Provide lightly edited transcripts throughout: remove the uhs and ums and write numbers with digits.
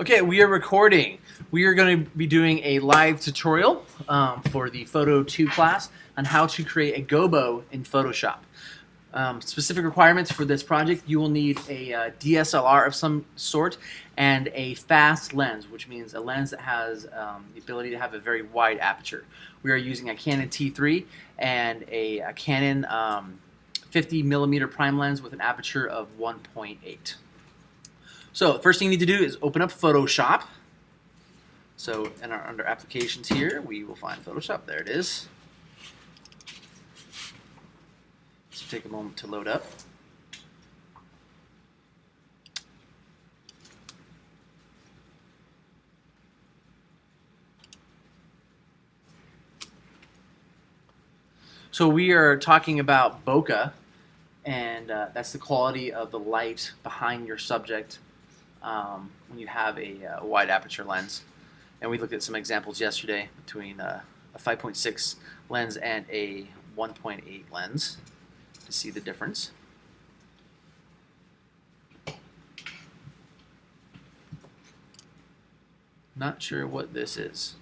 Okay, we are recording. We are going to be doing a live tutorial for the Photo 2 class on how to create a GOBO in Photoshop. Specific requirements for this project: you will need a DSLR of some sort and a fast lens, which means a lens that has the ability to have a very wide aperture. We are using a Canon T3 and a Canon 50mm prime lens with an aperture of 1.8. So the first thing you need to do is open up Photoshop. So under applications here, we will find Photoshop. There it is. So take a moment to load up. So we are talking about bokeh, and that's the quality of the light behind your subject when you have a wide aperture lens. And we looked at some examples yesterday between a 5.6 lens and a 1.8 lens to see the difference. Not sure what this is.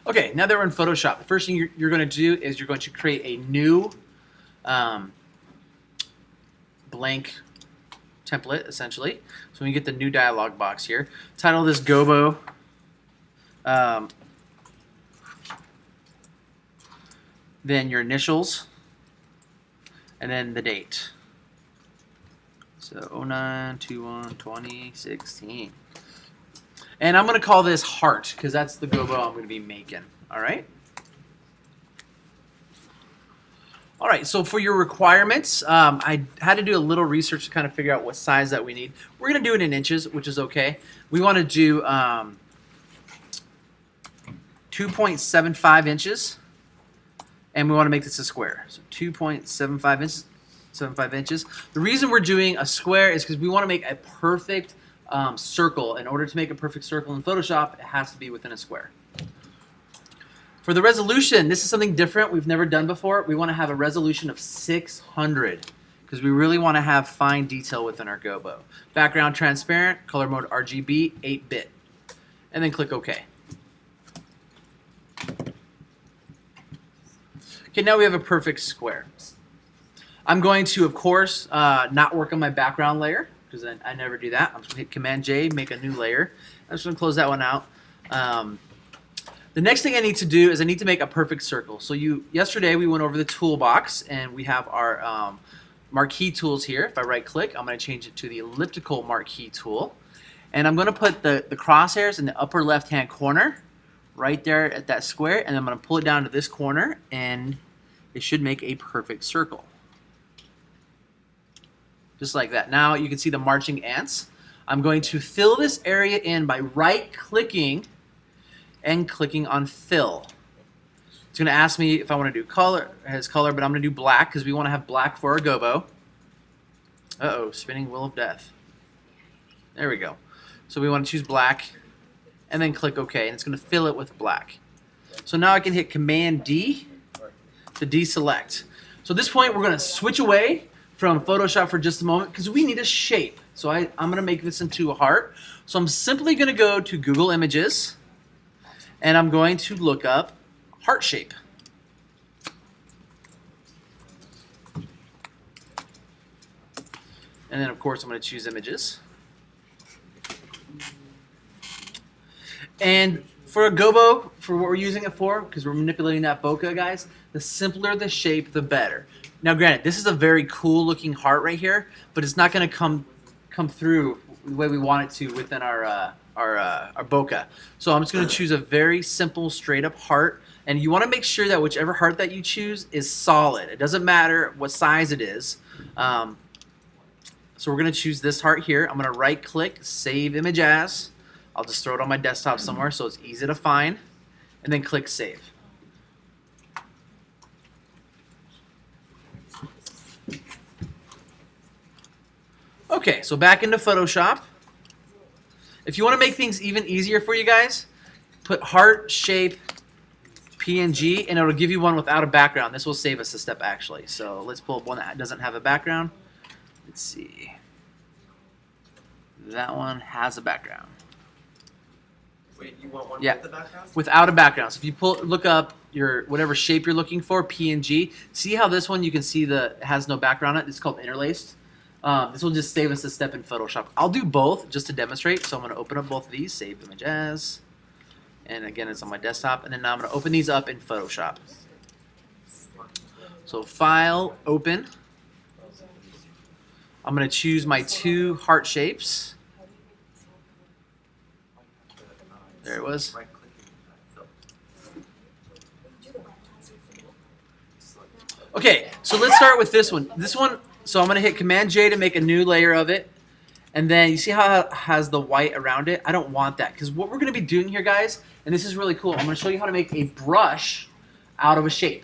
Okay, now that we're in Photoshop, the first thing you're going to do is you're going to create a new blank template, essentially. So when you get the new dialog box here, title this GOBO. Then your initials, and then the date. So 09/21/2016. And I'm going to call this Heart, because that's the GOBO I'm going to be making. All right? All right, so for your requirements, I had to do a little research to kind of figure out what size that we need. We're going to do it in inches, which is okay. We want to do 2.75 inches, and we want to make this a square. So 2.75 inches. 75 inches. The reason we're doing a square is because we want to make a perfect circle. In order to make a perfect circle in Photoshop, it has to be within a square. For the resolution, this is something different we've never done before. We want to have a resolution of 600 because we really want to have fine detail within our GOBO. Background transparent, color mode RGB, 8-bit. And then click OK. Okay, now we have a perfect square. I'm going to, of course, not work on my background layer, because I never do that. I'm just going to hit Command-J, make a new layer. I'm just going to close that one out. The next thing I need to do is I need to make a perfect circle. So yesterday we went over the toolbox, and we have our marquee tools here. If I right-click, I'm going to change it to the elliptical marquee tool. And I'm going to put the crosshairs in the upper left-hand corner, right there at that square, and I'm going to pull it down to this corner, and it should make a perfect circle. Just like that. Now you can see the marching ants. I'm going to fill this area in by right-clicking and clicking on Fill. It's going to ask me if I want to do color, but I'm going to do black because we want to have black for our GOBO. Uh-oh, spinning wheel of death. There we go. So we want to choose black and then click OK, and it's going to fill it with black. So now I can hit Command-D to deselect. So at this point, we're going to switch away from Photoshop for just a moment because we need a shape. So I'm going to make this into a heart. So I'm simply going to go to Google Images, and I'm going to look up heart shape. And then, of course, I'm going to choose Images. And for a GOBO, for what we're using it for, because we're manipulating that bokeh, guys, the simpler the shape, the better. Now, granted, this is a very cool looking heart right here, but it's not going to come through the way we want it to within our bokeh. So I'm just going to choose a very simple, straight up heart. And you want to make sure that whichever heart that you choose is solid. It doesn't matter what size it is. So we're going to choose this heart here. I'm going to right click, save image as. I'll just throw it on my desktop somewhere so it's easy to find. And then click save. Okay, so back into Photoshop. If you want to make things even easier for you guys, put heart shape PNG, and it'll give you one without a background. This will save us a step, actually. So let's pull up one that doesn't have a background. Let's see. That one has a background. Wait, you want one Yeah. with the background? Without a background. So if you look up your whatever shape you're looking for, PNG. See how this one you can see it has no background on it. It's called interlaced. This will just save us a step in Photoshop. I'll do both just to demonstrate. So I'm going to open up both of these, save image as, and again it's on my desktop. And then now I'm going to open these up in Photoshop. So File, Open. I'm going to choose my 2 heart shapes. There it was. Okay, so let's start with this one. So I'm going to hit Command J to make a new layer of it. And then you see how it has the white around it? I don't want that, because what we're going to be doing here, guys, and this is really cool, I'm going to show you how to make a brush out of a shape.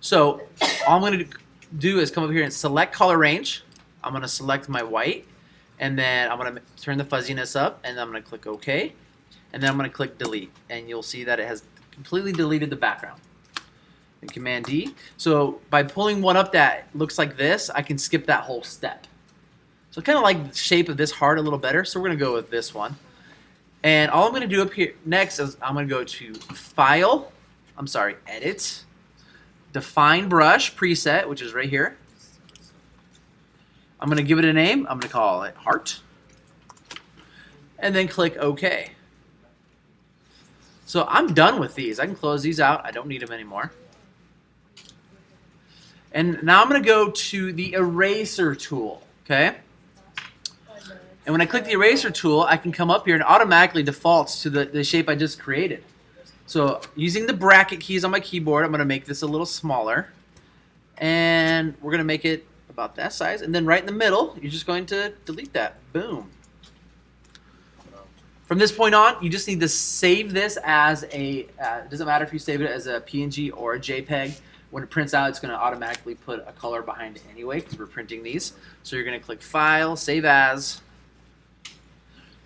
So all I'm going to do is come up here and select color range. I'm going to select my white, and then I'm going to turn the fuzziness up, and I'm going to click OK. And then I'm going to click delete, and you'll see that it has completely deleted the background. And Command D. So by pulling one up that looks like this, I can skip that whole step. So I kind of like the shape of this heart a little better, so we're going to go with this one. And all I'm going to do up here next is I'm going to go to File, Edit, Define Brush Preset, which is right here. I'm going to give it a name. I'm going to call it Heart. And then click OK. So I'm done with these. I can close these out. I don't need them anymore. And now I'm going to go to the eraser tool, okay? And when I click the eraser tool, I can come up here and automatically defaults to the shape I just created. So using the bracket keys on my keyboard, I'm going to make this a little smaller. And we're going to make it about that size. And then right in the middle, you're just going to delete that. Boom. From this point on, you just need to save this as it doesn't matter if you save it as a PNG or a JPEG. When it prints out, it's going to automatically put a color behind it anyway, because we're printing these. So you're going to click File, Save As.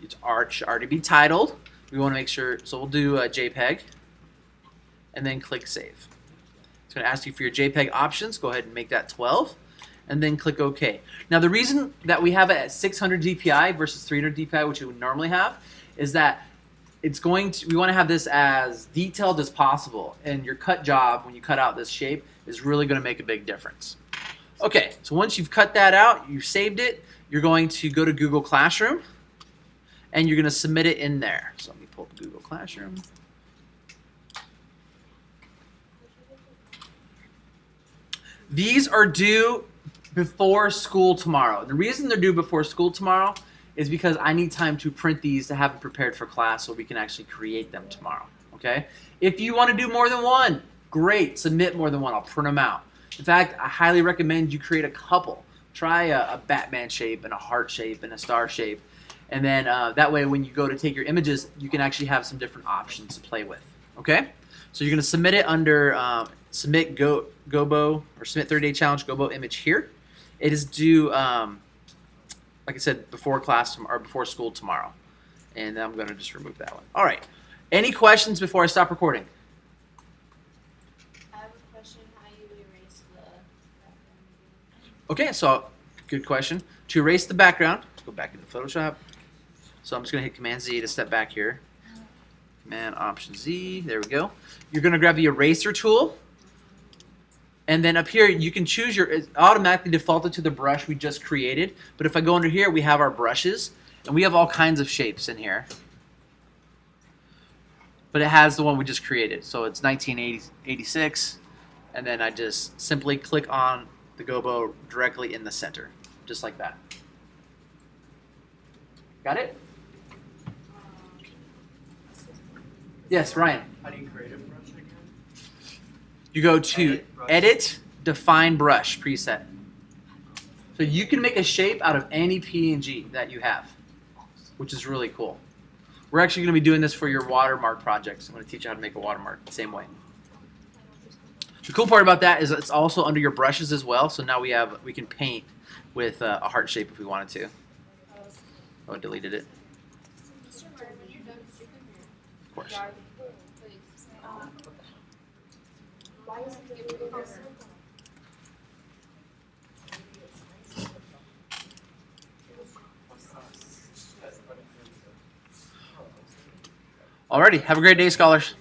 It's already be titled. We want to make sure, so we'll do a JPEG. And then click Save. It's going to ask you for your JPEG options. Go ahead and make that 12. And then click OK. Now the reason that we have it at 600 DPI versus 300 DPI, which we would normally have, is that we want to have this as detailed as possible, and your cut job when you cut out this shape is really going to make a big difference. Okay, so once you've cut that out, you've saved it, you're going to go to Google Classroom, and you're going to submit it in there. So let me pull up Google Classroom. These are due before school tomorrow. The reason they're due before school tomorrow is because I need time to print these to have them prepared for class so we can actually create them tomorrow, okay? If you want to do more than one, great, submit more than one, I'll print them out. In fact, I highly recommend you create a couple. Try a Batman shape and a heart shape and a star shape, and then that way when you go to take your images, you can actually have some different options to play with, okay? So you're going to submit it under Submit GOBO, or Submit 30-Day Challenge GOBO image here. It is due, like I said, before class or before school tomorrow. And I'm going to just remove that one. All right. Any questions before I stop recording? I have a question. How you erase the background? Okay, so good question. To erase the background, let's go back into Photoshop. So I'm just going to hit Command Z to step back here. Command Option Z. There we go. You're going to grab the eraser tool. And then up here, you can choose it's automatically defaulted to the brush we just created. But if I go under here, we have our brushes. And we have all kinds of shapes in here. But it has the one we just created. So it's 1986. And then I just simply click on the GOBO directly in the center. Just like that. Got it? Yes, Ryan. How do you create a brush again? You go to Edit, Define Brush preset. So you can make a shape out of any PNG that you have, which is really cool. We're actually going to be doing this for your watermark projects. I'm going to teach you how to make a watermark the same way. The cool part about that is it's also under your brushes as well. So now we can paint with a heart shape if we wanted to. Oh, I deleted it. Mr. Martin, when you're done, stick them here. Of course. Why is it giving me this? Alrighty, have a great day, scholars.